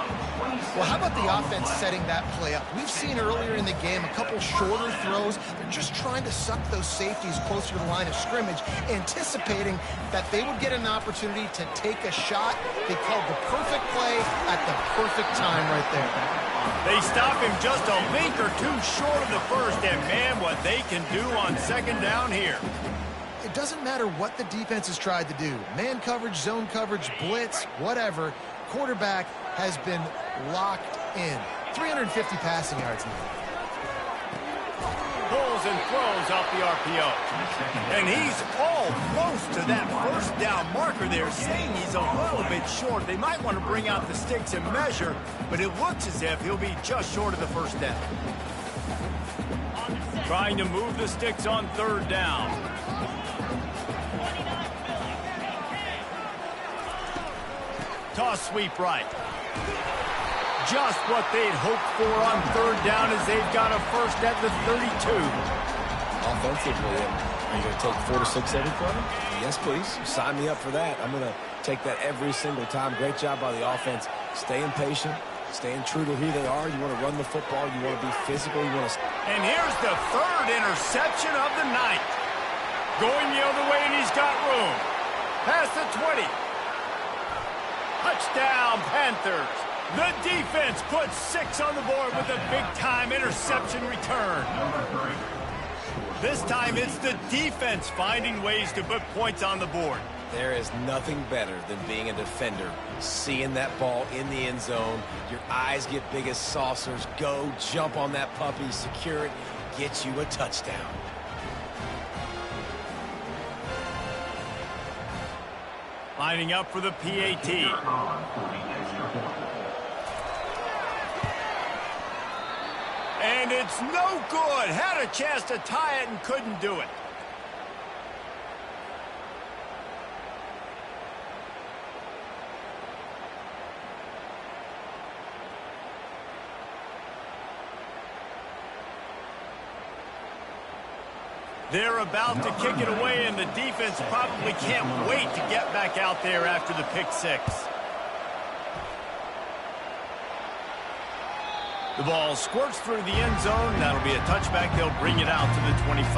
Well, how about the offense setting that play up? We've seen earlier in the game a couple shorter throws. They're just trying to suck those safeties closer to the line of scrimmage, anticipating that they would get an opportunity to take a shot. They called the perfect play at the perfect time right there. They stop him just a link or two short of the first, and man, what they can do on 2nd down here. It doesn't matter what the defense has tried to do. Man coverage, zone coverage, blitz, whatever. Quarterback has been locked in. 350 passing yards now. Pulls and throws off the RPO. And he's almost to that first down marker there, saying he's a little bit short. They might want to bring out the sticks and measure, but it looks as if he'll be just short of the first down. Trying to move the sticks on 3rd down. Toss sweep right. Just what they'd hoped for on 3rd down as they've got a first at the 32. Offensively, are you going to take 4 to 6 every quarter? Yes, please. Sign me up for that. I'm going to take that every single time. Great job by the offense. Staying patient, staying true to who they are. You want to run the football. You want to be physical. You want to... And here's the 3rd interception of the night. Going the other way, and he's got room. Past the 20. Touchdown, Panthers. The defense puts 6 on the board with a big-time interception return. This time, it's the defense finding ways to put points on the board. There is nothing better than being a defender, seeing that ball in the end zone. Your eyes get big as saucers. Go, jump on that puppy, secure it, get you a touchdown. Lining up for the PAT. And it's no good. Had a chance to tie it and couldn't do it. They're about to kick it away, and the defense probably can't wait to get back out there after the pick six. The ball squirts through the end zone. That'll be a touchback. They'll bring it out to the 25.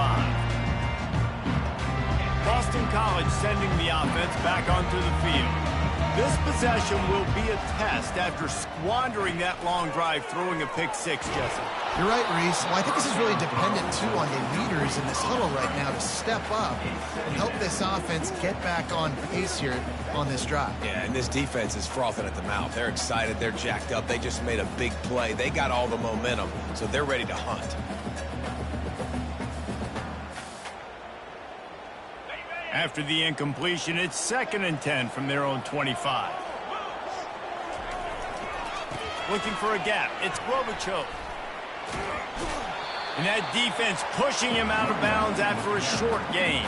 Boston College sending the offense back onto the field. This possession will be a test after squandering that long drive throwing a pick six, Jesse. You're right, Reese. Well, I think this is really dependent, too, on the leaders in this huddle right now to step up and help this offense get back on pace here on this drive. Yeah, and this defense is frothing at the mouth. They're excited. They're jacked up. They just made a big play. They got all the momentum, so they're ready to hunt. After the incompletion, it's 2nd and 10 from their own 25. Looking for a gap. It's Globochuk. And that defense pushing him out of bounds after a short gain.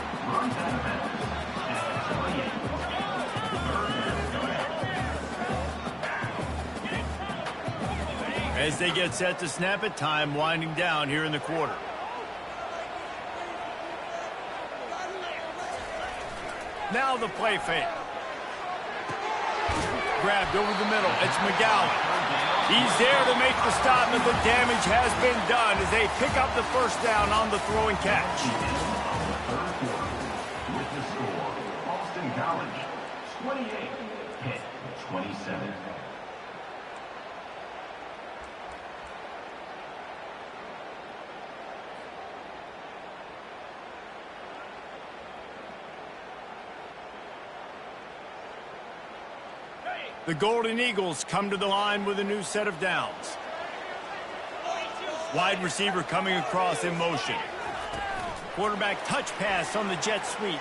As they get set to snap it, time winding down here in the quarter. Now the play fake. Grabbed over the middle. It's McGowan. He's there to make the stop, but the damage has been done as they pick up the first down on the throw and catch. With the score, Boston College 28, Pitt 27. The Golden Eagles come to the line with a new set of downs. Wide receiver coming across in motion. Quarterback touch pass on the jet sweep.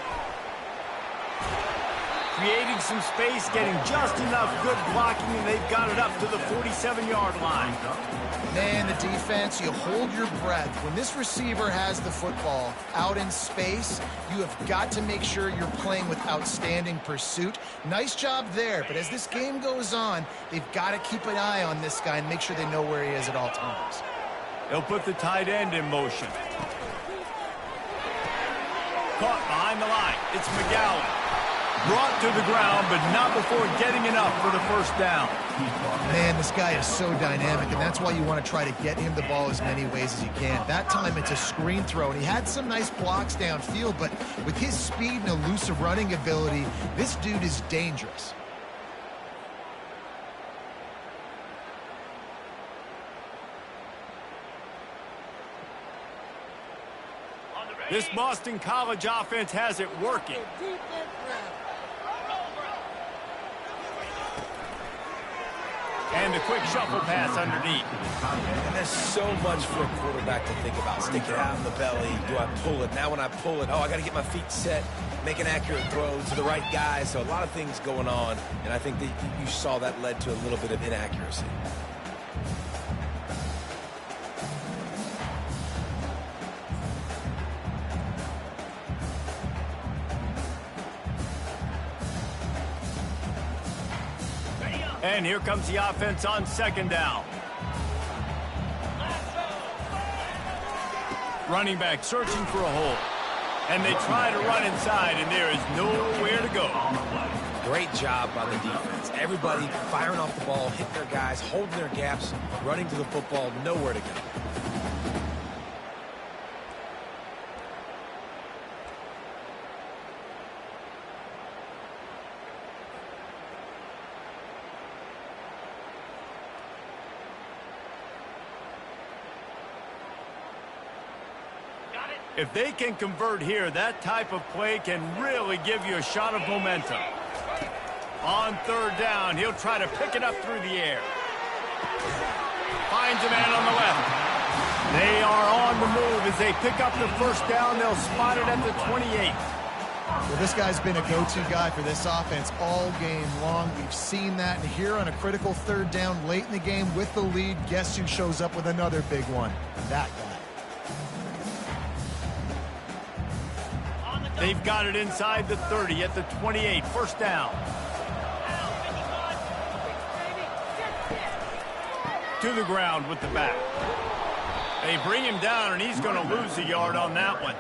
Creating some space, getting just enough good blocking, and they've got it up to the 47-yard line. Man, the defense, you hold your breath. When this receiver has the football out in space, you have got to make sure you're playing with outstanding pursuit. Nice job there, but as this game goes on, they've got to keep an eye on this guy and make sure they know where he is at all times. They'll put the tight end in motion. Caught behind the line. It's McGowan. Brought to the ground, but not before getting enough for the first down. Man, this guy is so dynamic, and that's why you want to try to get him the ball as many ways as you can. That time, it's a screen throw, and he had some nice blocks downfield, but with his speed and elusive running ability, this dude is dangerous. This Boston College offense has it working. And the quick shuffle pass underneath. And there's so much for a quarterback to think about. Stick it out in the belly. Do I pull it? Now when I pull it, I got to get my feet set, make an accurate throw to the right guy. So a lot of things going on, and I think that you saw that led to a little bit of inaccuracy. And here comes the offense on 2nd down. Running back searching for a hole. And they try to run inside, and there is nowhere to go. Great job by the defense. Everybody firing off the ball, hitting their guys, holding their gaps, running to the football, nowhere to go. If they can convert here, that type of play can really give you a shot of momentum. On 3rd down, he'll try to pick it up through the air. Finds a man on the left. They are on the move as they pick up the first down. They'll spot it at the 28. Well, this guy's been a go-to guy for this offense all game long. We've seen that. And here on a critical 3rd down late in the game with the lead, guess who shows up with another big one? That guy. They've got it inside the 30 at the 28. First down. To the ground with the back. They bring him down, and he's going to lose a yard on that one.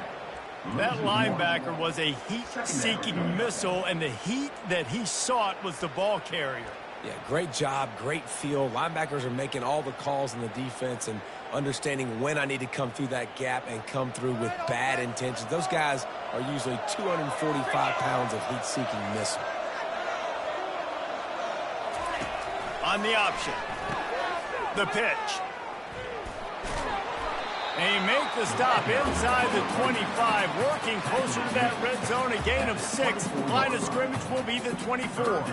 That linebacker was a heat-seeking missile, and the heat that he sought was the ball carrier. Yeah, great job, great feel. Linebackers are making all the calls in the defense and understanding when I need to come through that gap and come through with bad intentions. Those guys are usually 245 pounds of heat-seeking missile. On the option, the pitch. They make the stop inside the 25, working closer to that red zone, a gain of 6. Line of scrimmage will be the 24.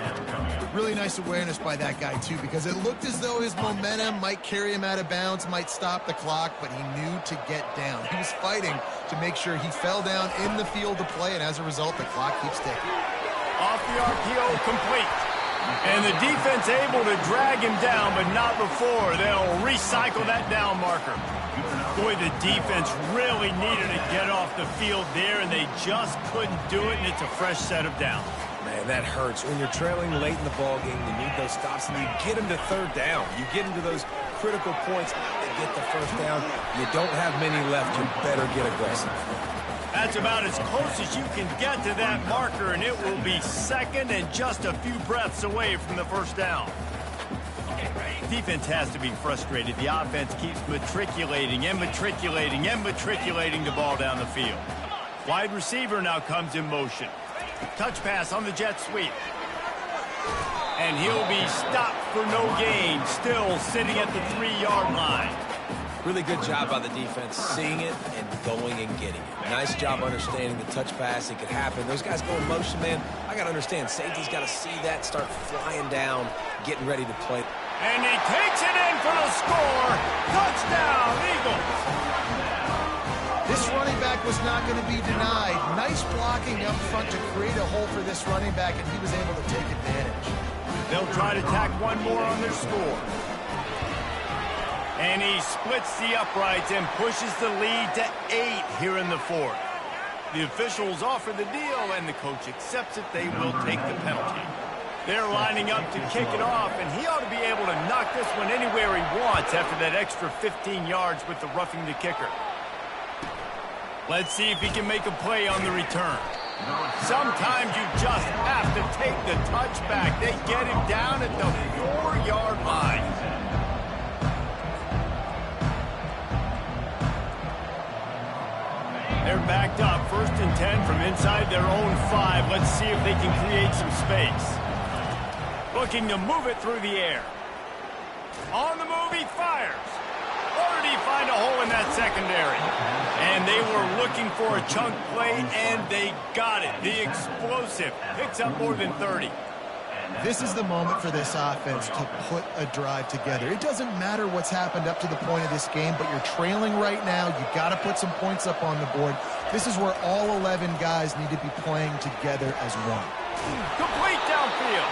Really nice awareness by that guy, too, because it looked as though his momentum might carry him out of bounds, might stop the clock, but he knew to get down. He was fighting to make sure he fell down in the field to play, and as a result, the clock keeps ticking. Off the RPO, complete. And the defense able to drag him down, but not before. They'll recycle that down marker. Boy, the defense really needed to get off the field there, and they just couldn't do it, and it's a fresh set of downs. Man, that hurts. When you're trailing late in the ball game, you need those stops, and you get them to third down. You get them to those critical points to get the first down. You don't have many left. You better get aggressive. That's about as close as you can get to that marker, and it will be second and just a few breaths away from the first down. Defense has to be frustrated. The offense keeps matriculating and matriculating and matriculating the ball down the field. Wide receiver now comes in motion. Touch pass on the jet sweep. And he'll be stopped for no gain, still sitting at the 3-yard line. Really good job by the defense, seeing it and going and getting it. Nice job understanding the touch pass. It could happen. Those guys go in motion, man. I got to understand, safety's got to see that, start flying down, getting ready to play. And he takes it in for the score. Touchdown, Eagles. This running back was not going to be denied. Nice blocking up front to create a hole for this running back, and he was able to take advantage. They'll try to tack one more on their score. And he splits the uprights and pushes the lead to 8 here in the fourth. The officials offer the deal, and the coach accepts it. They will take the penalty. They're lining up to kick it off, and he ought to be able to knock this one anywhere he wants after that extra 15 yards with the roughing the kicker. Let's see if he can make a play on the return. Sometimes you just have to take the touchback. They get him down at the 4-yard line. They're backed up, 1st and 10 from inside their own 5. Let's see if they can create some space. Looking to move it through the air. On the move, he fires. Or did he find a hole in that secondary? And they were looking for a chunk play, and they got it. The explosive picks up more than 30. This is the moment for this offense to put a drive together. It doesn't matter what's happened up to the point of this game, but you're trailing right now. You've got to put some points up on the board. This is where all 11 guys need to be playing together as one. Complete downfield.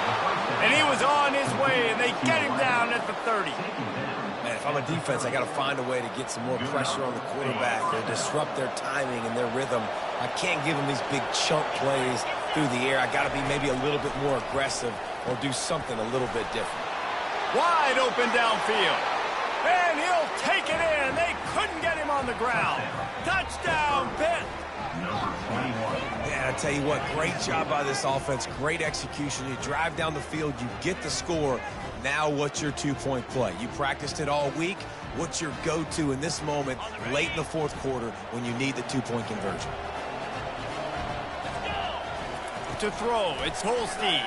And he was on his way, and they get him down at the 30. Man, if I'm a defense, I got to find a way to get some more pressure on the quarterback or disrupt their timing and their rhythm. I can't give them these big chunk plays through the air. I got to be maybe a little bit more aggressive or do something a little bit different. Wide open downfield. And he'll take it in. They couldn't get him on the ground. Touchdown, Pitt. Yeah, I tell you what, great job by this offense. Great execution. You drive down the field, you get the score. Now what's your 2-point play? You practiced it all week. What's your go-to in this moment late in the fourth quarter when you need the 2-point conversion? To throw, it's Holstein.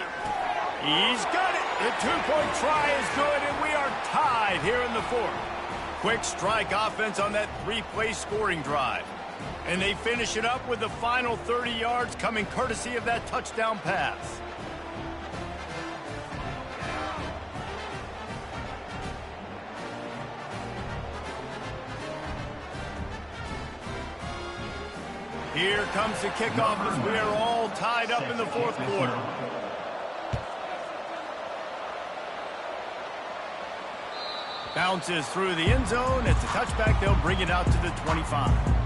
He's got it. The 2-point try is good, and we are tied here in the fourth. Quick strike offense on that 3-play scoring drive. And they finish it up with the final 30 yards coming courtesy of that touchdown pass. Here comes the kickoff as we are all tied up in the fourth quarter. Bounces through the end zone. It's a touchback. They'll bring it out to the 25.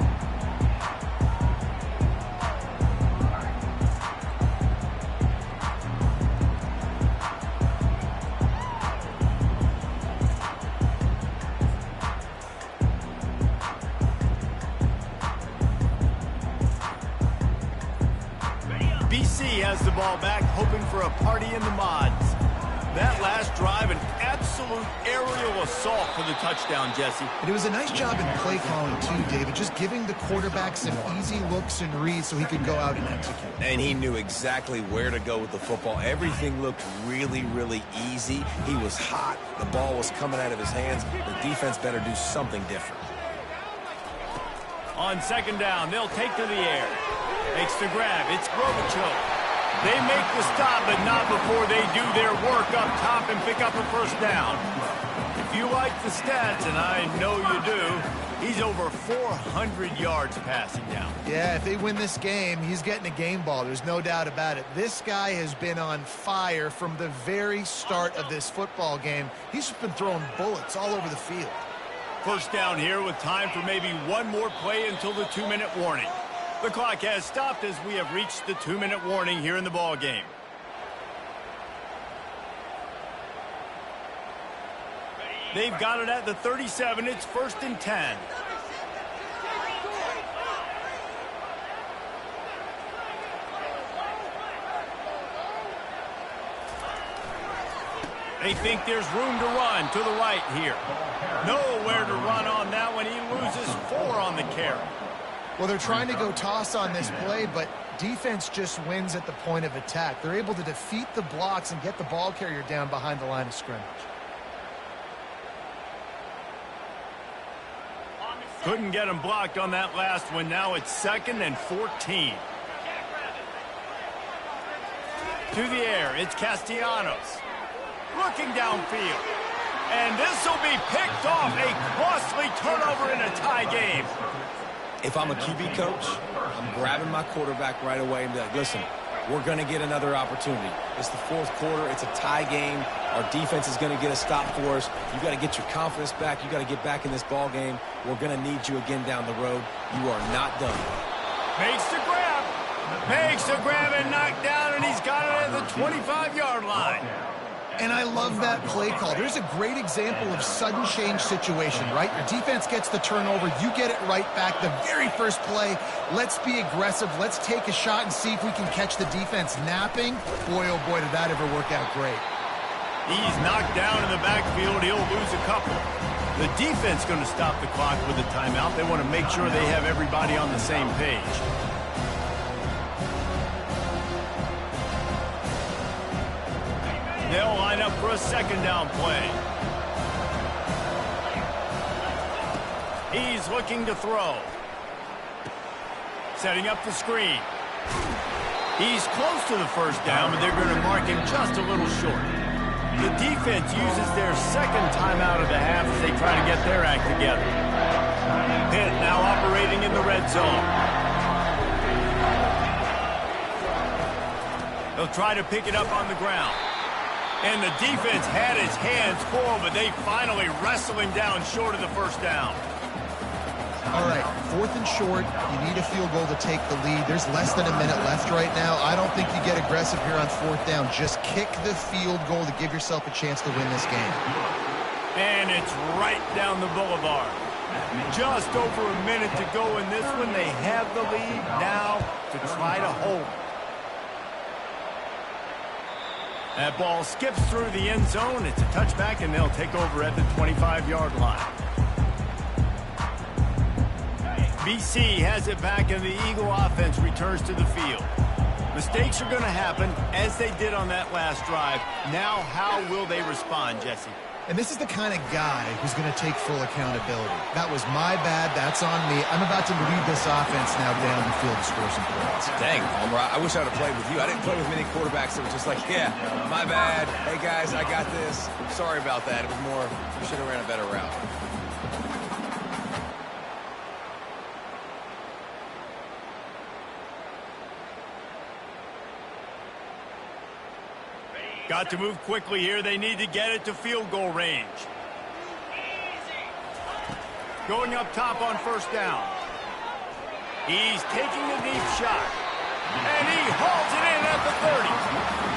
BC has the ball back, hoping for a party in the mods. That last drive, an absolute aerial assault for the touchdown, Jesse. And it was a nice job in play calling, too, David, just giving the quarterback some easy looks and reads so he could go out and execute. And he knew exactly where to go with the football. Everything looked really, really easy. He was hot. The ball was coming out of his hands. The defense better do something different. On second down, they'll take to the air. Makes the grab. It's Grovichuk. They make the stop, but not before they do their work up top and pick up a first down. If you like the stats, and I know you do, he's over 400 yards passing down. Yeah, if they win this game, he's getting a game ball. There's no doubt about it. This guy has been on fire from the very start of this football game. He's just been throwing bullets all over the field. First down here with time for maybe one more play until the 2-minute warning. The clock has stopped as we have reached the 2-minute warning here in the ball game. They've got it at the 37. It's 1st and 10. They think there's room to run to the right here. Nowhere to run on that one. He loses 4 on the carry. Well, they're trying to go toss on this play, but defense just wins at the point of attack. They're able to defeat the blocks and get the ball carrier down behind the line of scrimmage. Couldn't get him blocked on that last one. Now it's 2nd and 14. To the air, it's Castellanos. Looking downfield. And this will be picked off. A costly turnover in a tie game. If I'm a QB coach, I'm grabbing my quarterback right away and be like, listen, we're going to get another opportunity. It's the 4th quarter. It's a tie game. Our defense is going to get a stop for us. You got to get your confidence back. You got to get back in this ball game. We're going to need you again down the road. You are not done. Makes the grab. Makes the grab and knocked down, and he's got it at the 25-yard line. And I love that play call. There's a great example of sudden change situation, right? Your defense gets the turnover. You get it right back. The very first play, let's be aggressive. Let's take a shot and see if we can catch the defense napping. Boy, oh boy, did that ever work out great. He's knocked down in the backfield. He'll lose a couple. The defense going to stop the clock with a timeout. They want to make sure they have everybody on the same page. They'll line up for a second down play. He's looking to throw. Setting up the screen. He's close to the first down, but they're going to mark him just a little short. The defense uses their second timeout of the half as they try to get their act together. Pitt now operating in the red zone. They'll try to pick it up on the ground. And the defense had his hands full, but they finally wrestle him down short of the first down. All right, 4th and short. You need a field goal to take the lead. There's less than a minute left right now. I don't think you get aggressive here on 4th down. Just kick the field goal to give yourself a chance to win this game. And it's right down the boulevard. Just over a minute to go in this one. They have the lead now to try to hold it. That ball skips through the end zone. It's a touchback, and they'll take over at the 25-yard line. BC has it back, and the Eagle offense returns to the field. Mistakes are going to happen, as they did on that last drive. Now, how will they respond, Jesse? And this is the kind of guy who's going to take full accountability. That was my bad. That's on me. I'm about to lead this offense now down the field to score some points. Dang, Homer, I wish I would have played with you. I didn't play with many quarterbacks that were just like, yeah, my bad. Hey, guys, I got this. Sorry about that. It was more, we should have ran a better route. Got to move quickly here. They need to get it to field goal range. Going up top on first down. He's taking the deep shot. And he hauls it in at the 30.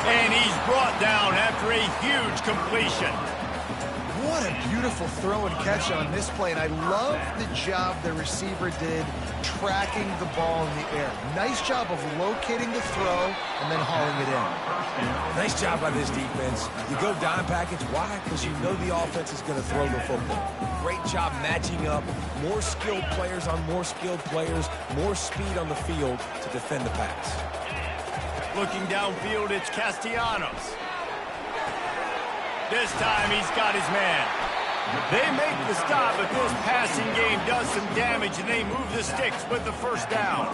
And he's brought down after a huge completion. What a beautiful throw and catch on this play, and I love the job the receiver did tracking the ball in the air. Nice job of locating the throw and then hauling it in. Nice job by this defense. You go dime package. Why? Because you know the offense is going to throw the football. Great job matching up. More skilled players on more skilled players. More speed on the field to defend the pass. Looking downfield, it's Castellanos. This time he's got his man. They make the stop, but this passing game does some damage, and they move the sticks with the first down.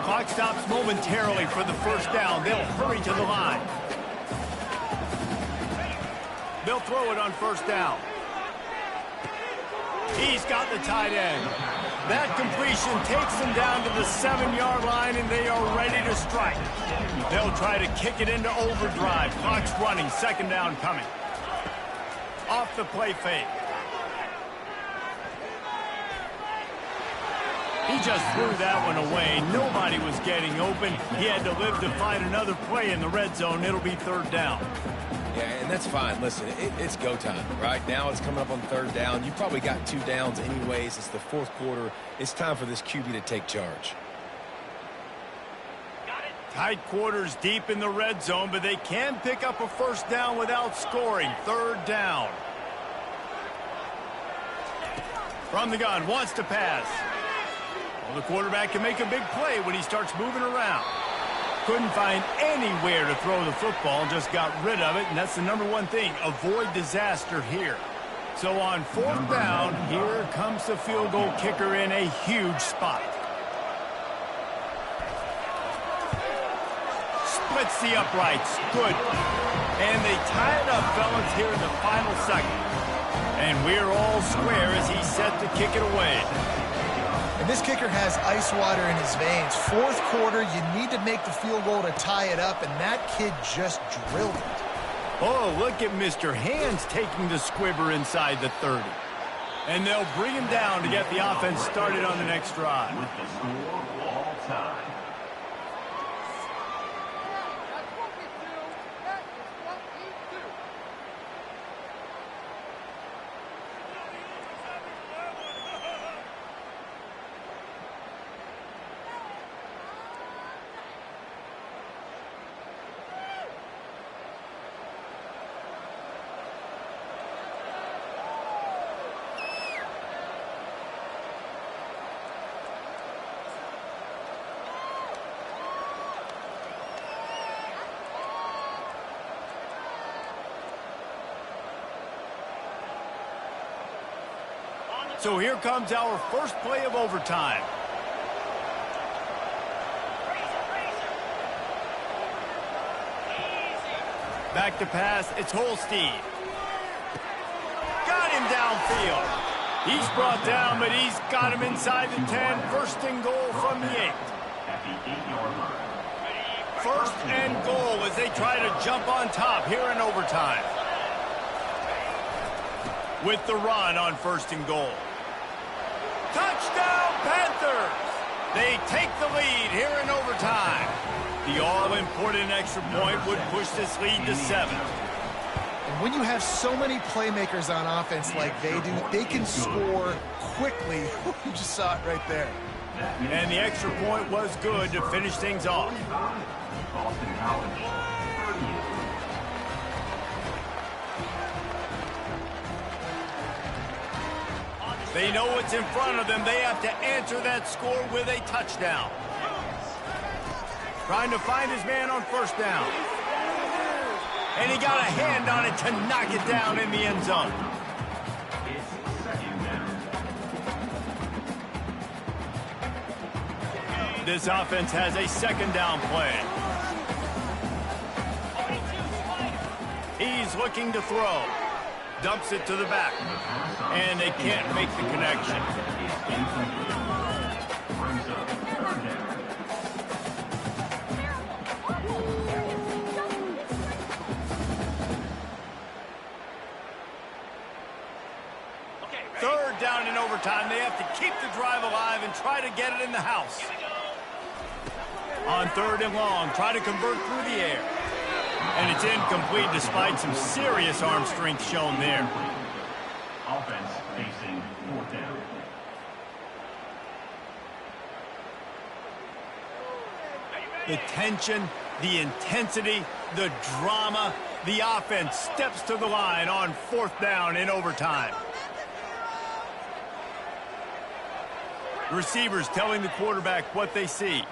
Clock stops momentarily for the first down. They'll hurry to the line. They'll throw it on first down. He's got the tight end. That completion takes them down to the 7-yard line, and they are ready to strike. They'll try to kick it into overdrive. Clock's running, second down coming. Off the play fake. He just threw that one away. Nobody was getting open. He had to live to find another play in the red zone. It'll be third down. Yeah, and that's fine. Listen, it's go time. Right now it's coming up on third down. You probably got 2 downs anyways. It's the fourth quarter. It's time for this QB to take charge. Tight quarters deep in the red zone, but they can pick up a first down without scoring. Third down. From the gun, wants to pass. Well, the quarterback can make a big play when he starts moving around. Couldn't find anywhere to throw the football, just got rid of it, and that's the #1 thing. Avoid disaster here. So on fourth down, here comes the field goal kicker in a huge spot. Splits the uprights. Good. And they tie it up, fellas, here in the final second. And we're all square as he's set to kick it away. And this kicker has ice water in his veins. Fourth quarter, you need to make the field goal to tie it up, and that kid just drilled it. Oh, look at Mr. Hands taking the squibber inside the 30. And they'll bring him down to get the offense started on the next drive. With the score all time. So here comes our first play of overtime. Back to pass, it's Holstein. Got him downfield. He's brought down, but he's got him inside the 10. First and goal from the 8. At the 8-yard line. First and goal as they try to jump on top here in overtime. With the run on first and goal. Touchdown, Panthers! They take the lead here in overtime. The all-important extra point would push this lead to 7. And when you have so many playmakers on offense like they do, they can score quickly. You just saw it right there. And the extra point was good to finish things off. Boston College, 38. They know what's in front of them. They have to answer that score with a touchdown. Trying to find his man on first down. And he got a hand on it to knock it down in the end zone. It's second down. This offense has a second down play. He's looking to throw. Dumps it to the back. And they can't make the connection. Brings up third down. Third down in overtime. They have to keep the drive alive and try to get it in the house. On third and long, try to convert through the air. And it's incomplete despite some serious arm strength shown there. Offense facing fourth down. The tension, the intensity, the drama. The offense steps to the line on fourth down in overtime. The receivers telling the quarterback what they see.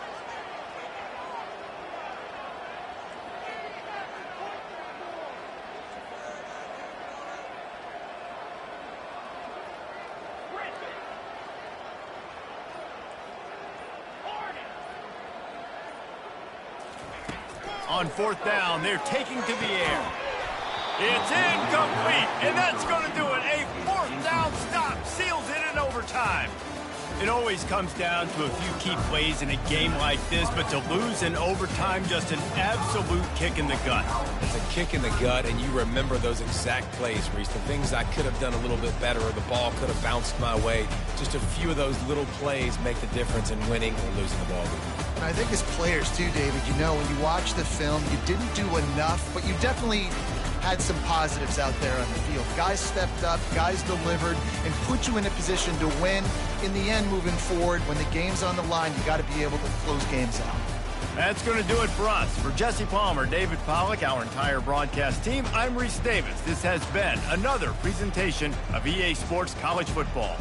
On fourth down, they're taking to the air. It's incomplete, and that's going to do it. A fourth down stop seals it in overtime. It always comes down to a few key plays in a game like this, but to lose in overtime, just an absolute kick in the gut. It's a kick in the gut, and you remember those exact plays, Reese. The things I could have done a little bit better, or the ball could have bounced my way. Just a few of those little plays make the difference in winning or losing the ball game. I think as players too, David, you know, when you watch the film, you didn't do enough, but you definitely had some positives out there on the field. Guys stepped up, guys delivered, and put you in a position to win. In the end, moving forward, when the game's on the line, you got to be able to close games out. That's going to do it for us. For Jesse Palmer, David Pollack, our entire broadcast team, I'm Reese Davis. This has been another presentation of EA Sports College Football.